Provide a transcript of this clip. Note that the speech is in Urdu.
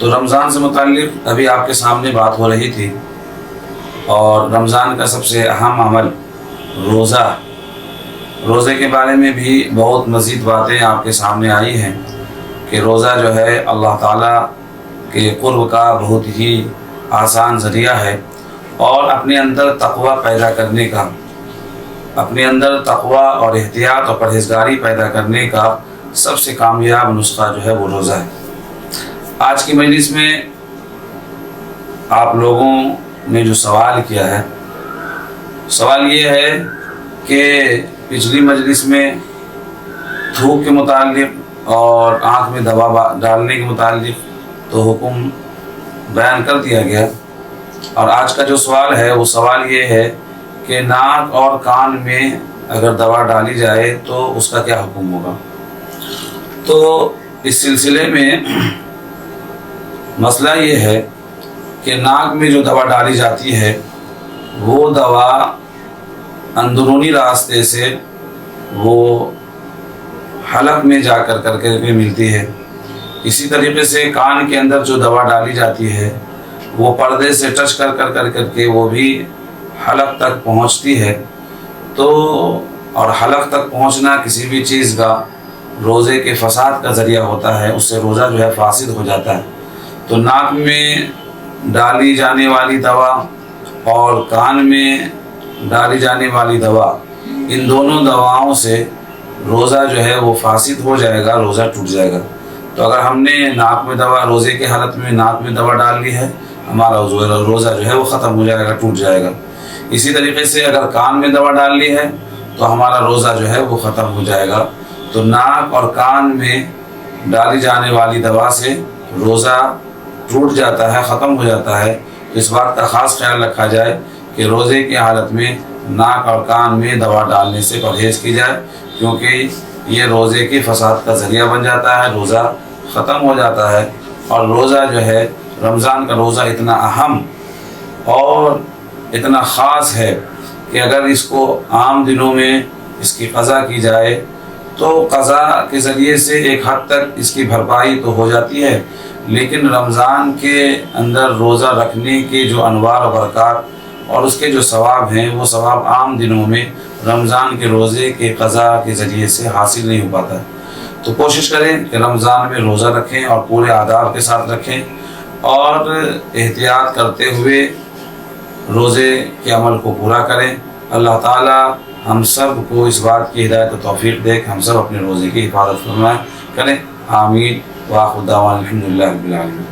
تو رمضان سے متعلق ابھی آپ کے سامنے بات ہو رہی تھی، اور رمضان کا سب سے اہم عمل روزے کے بارے میں بھی بہت مزید باتیں آپ کے سامنے آئی ہیں کہ روزہ جو ہے اللہ تعالیٰ کے قرب کا بہت ہی آسان ذریعہ ہے، اور اپنے اندر تقوی پیدا کرنے کا، اپنے اندر تقوی اور احتیاط اور پرہیزگاری پیدا کرنے کا سب سے کامیاب نسخہ جو ہے وہ روزہ ہے۔ آج کی مجلس میں آپ لوگوں نے جو سوال کیا ہے، سوال یہ ہے کہ پچھلی مجلس میں تھوک کے متعلق اور آنکھ میں دوا ڈالنے کے متعلق تو حکم بیان کر دیا گیا، اور آج کا جو سوال ہے وہ سوال یہ ہے کہ ناک اور کان میں اگر دوا ڈالی جائے تو اس کا کیا حکم ہوگا۔ تو اس سلسلے میں مسئلہ یہ ہے کہ ناک میں جو دوا ڈالی جاتی ہے وہ دوا اندرونی راستے سے وہ حلق میں جا کر کے ملتی ہے۔ اسی طریقے سے کان کے اندر جو دوا ڈالی جاتی ہے وہ پردے سے ٹچ کر کے وہ بھی حلق تک پہنچتی ہے۔ تو اور حلق تک پہنچنا کسی بھی چیز کا روزے کے فساد کا ذریعہ ہوتا ہے، اس سے روزہ جو ہے فاسد ہو جاتا ہے۔ تو ناک میں ڈالی جانے والی دوا اور کان میں ڈالی جانے والی دوا، ان دونوں دواؤں سے روزہ جو ہے وہ فاسد ہو جائے گا، روزہ ٹوٹ جائے گا۔ تو اگر ہم نے ناک میں دوا، روزے کے حالت میں ناک میں دوا ڈال لی ہے، ہمارا روزہ جو ہے وہ ختم ہو جائے گا، ٹوٹ جائے گا۔ اسی طریقے سے اگر کان میں دوا ڈال لی ہے تو ہمارا روزہ جو ہے وہ ختم ہو جائے گا۔ تو ناک اور کان میں ڈالی جانے والی دوا سے روزہ ٹوٹ جاتا ہے، ختم ہو جاتا ہے۔ اس بات کا خاص خیال رکھا جائے کہ روزے کی حالت میں ناک اور کان میں دوا ڈالنے سے پرہیز کی جائے، کیونکہ یہ روزے کے فساد کا ذریعہ بن جاتا ہے، روزہ ختم ہو جاتا ہے۔ اور روزہ جو ہے، رمضان کا روزہ اتنا اہم اور اتنا خاص ہے کہ اگر اس کو عام دنوں میں اس کی قضا کی جائے تو قضا کے ذریعے سے ایک حد تک اس کی بھرپائی تو ہو جاتی ہے، لیکن رمضان کے اندر روزہ رکھنے کے جو انوار و برکات اور اس کے جو ثواب ہیں وہ ثواب عام دنوں میں رمضان کے روزے کے قضا کے ذریعے سے حاصل نہیں ہو پاتا ہے۔ تو کوشش کریں کہ رمضان میں روزہ رکھیں اور پورے آداب کے ساتھ رکھیں، اور احتیاط کرتے ہوئے روزے کے عمل کو پورا کریں۔ اللہ تعالیٰ ہم سب کو اس بات کی ہدایت و توفیق دے کہ ہم سب اپنے روزے کی حفاظت فرمائیں کریں۔ آمین۔ وآخر دعوانا الحمدللہ رب العالمین۔